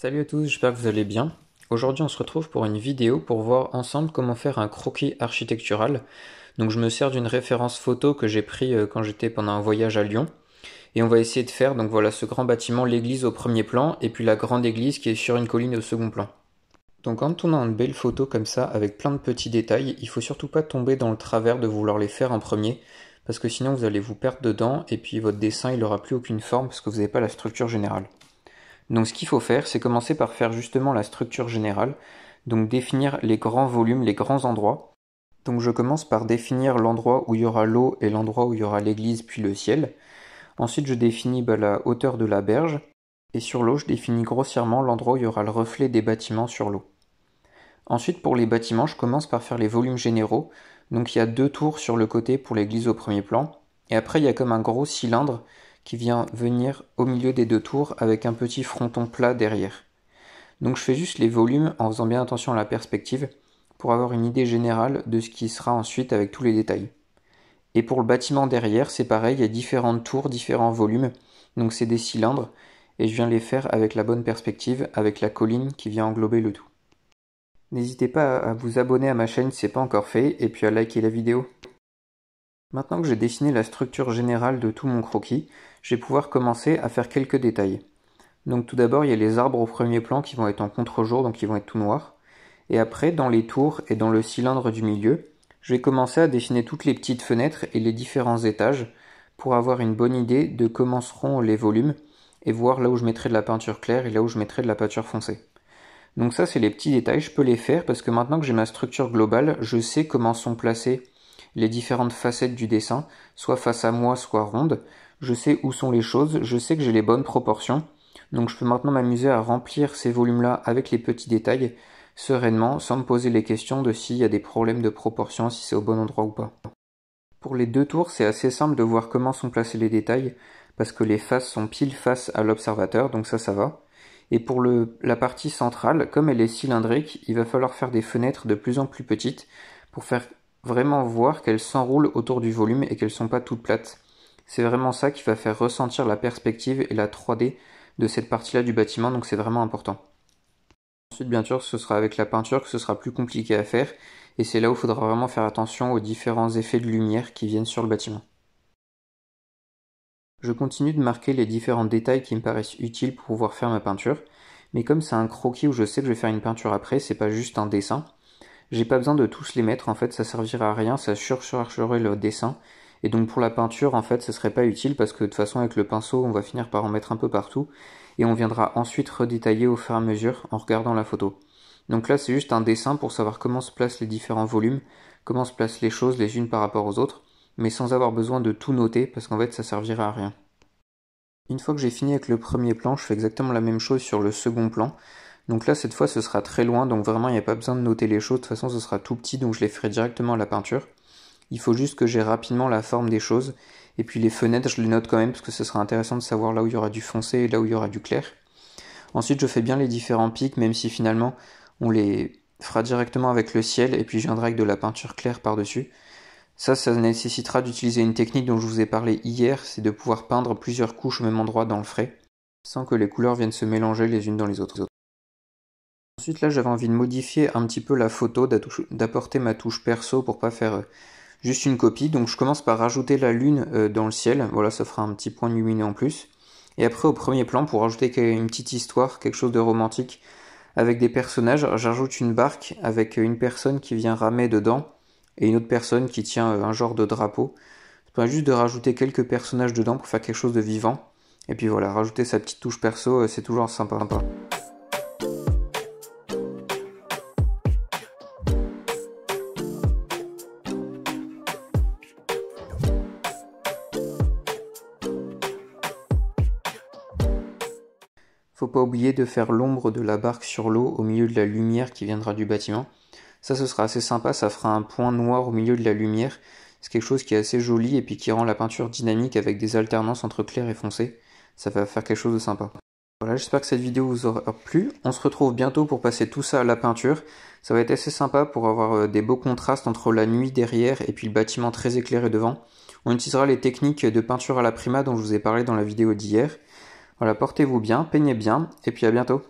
Salut à tous, j'espère que vous allez bien. Aujourd'hui on se retrouve pour une vidéo pour voir ensemble comment faire un croquis architectural. Donc je me sers d'une référence photo que j'ai pris quand j'étais pendant un voyage à Lyon. Et on va essayer de faire donc voilà ce grand bâtiment, l'église au premier plan, et puis la grande église qui est sur une colline au second plan. Donc quand on a une belle photo comme ça, avec plein de petits détails, il faut surtout pas tomber dans le travers de vouloir les faire en premier, parce que sinon vous allez vous perdre dedans, et puis votre dessin il aura plus aucune forme, parce que vous n'avez pas la structure générale. Donc ce qu'il faut faire, c'est commencer par faire justement la structure générale, donc définir les grands volumes, les grands endroits. Donc je commence par définir l'endroit où il y aura l'eau et l'endroit où il y aura l'église puis le ciel. Ensuite je définis la hauteur de la berge, et sur l'eau je définis grossièrement l'endroit où il y aura le reflet des bâtiments sur l'eau. Ensuite pour les bâtiments, je commence par faire les volumes généraux, donc il y a 2 tours sur le côté pour l'église au premier plan, et après il y a comme un gros cylindre qui vient venir au milieu des 2 tours avec un petit fronton plat derrière. Donc je fais juste les volumes en faisant bien attention à la perspective pour avoir une idée générale de ce qui sera ensuite avec tous les détails. Et pour le bâtiment derrière, c'est pareil, il y a différentes tours, différents volumes, donc c'est des cylindres, et je viens les faire avec la bonne perspective, avec la colline qui vient englober le tout. N'hésitez pas à vous abonner à ma chaîne si ce n'est pas encore fait, et puis à liker la vidéo. Maintenant que j'ai dessiné la structure générale de tout mon croquis, je vais pouvoir commencer à faire quelques détails. Donc tout d'abord, il y a les arbres au premier plan qui vont être en contre-jour, donc ils vont être tout noirs. Et après, dans les tours et dans le cylindre du milieu, je vais commencer à dessiner toutes les petites fenêtres et les différents étages pour avoir une bonne idée de comment seront les volumes et voir là où je mettrai de la peinture claire et là où je mettrai de la peinture foncée. Donc ça, c'est les petits détails, je peux les faire parce que maintenant que j'ai ma structure globale, je sais comment sont placées les différentes facettes du dessin, soit face à moi, soit rondes. Je sais où sont les choses, je sais que j'ai les bonnes proportions. Donc je peux maintenant m'amuser à remplir ces volumes-là avec les petits détails sereinement, sans me poser les questions de s'il y a des problèmes de proportion, si c'est au bon endroit ou pas. Pour les 2 tours, c'est assez simple de voir comment sont placés les détails, parce que les faces sont pile face à l'observateur, donc ça va. Et pour la partie centrale, comme elle est cylindrique, il va falloir faire des fenêtres de plus en plus petites pour faire vraiment voir qu'elles s'enroulent autour du volume et qu'elles ne sont pas toutes plates. C'est vraiment ça qui va faire ressentir la perspective et la 3D de cette partie-là du bâtiment, donc c'est vraiment important. Ensuite, bien sûr, ce sera avec la peinture que ce sera plus compliqué à faire, et c'est là où il faudra vraiment faire attention aux différents effets de lumière qui viennent sur le bâtiment. Je continue de marquer les différents détails qui me paraissent utiles pour pouvoir faire ma peinture, mais comme c'est un croquis où je sais que je vais faire une peinture après, c'est pas juste un dessin, j'ai pas besoin de tous les mettre, en fait ça servira à rien, ça surchargerait le dessin, et donc pour la peinture en fait ce serait pas utile parce que de toute façon avec le pinceau on va finir par en mettre un peu partout, et on viendra ensuite redétailler au fur et à mesure en regardant la photo. Donc là c'est juste un dessin pour savoir comment se placent les différents volumes, comment se placent les choses les unes par rapport aux autres, mais sans avoir besoin de tout noter parce qu'en fait ça servira à rien. Une fois que j'ai fini avec le premier plan, je fais exactement la même chose sur le second plan. Donc là cette fois ce sera très loin, donc vraiment il n'y a pas besoin de noter les choses, de toute façon ce sera tout petit, donc je les ferai directement à la peinture. Il faut juste que j'ai rapidement la forme des choses, et puis les fenêtres je les note quand même parce que ce sera intéressant de savoir là où il y aura du foncé et là où il y aura du clair. Ensuite je fais bien les différents pics, même si finalement on les fera directement avec le ciel, et puis je viendrai avec de la peinture claire par-dessus. Ça nécessitera d'utiliser une technique dont je vous ai parlé hier, c'est de pouvoir peindre plusieurs couches au même endroit dans le frais, sans que les couleurs viennent se mélanger les unes dans les autres. Ensuite là j'avais envie de modifier un petit peu la photo, d'apporter ma touche perso pour pas faire juste une copie, donc je commence par rajouter la lune dans le ciel, voilà ça fera un petit point lumineux en plus. Et après au premier plan, pour rajouter une petite histoire, quelque chose de romantique, avec des personnages, j'ajoute une barque avec une personne qui vient ramer dedans, et une autre personne qui tient un genre de drapeau. Ça permet juste de rajouter quelques personnages dedans pour faire quelque chose de vivant. Et puis voilà, rajouter sa petite touche perso, c'est toujours sympa. Faut pas oublier de faire l'ombre de la barque sur l'eau au milieu de la lumière qui viendra du bâtiment. Ça, ce sera assez sympa, ça fera un point noir au milieu de la lumière. C'est quelque chose qui est assez joli et puis qui rend la peinture dynamique avec des alternances entre clair et foncé. Ça va faire quelque chose de sympa. Voilà, j'espère que cette vidéo vous aura plu. On se retrouve bientôt pour passer tout ça à la peinture. Ça va être assez sympa pour avoir des beaux contrastes entre la nuit derrière et puis le bâtiment très éclairé devant. On utilisera les techniques de peinture à la prima dont je vous ai parlé dans la vidéo d'hier. Voilà, portez-vous bien, peignez bien, et puis à bientôt.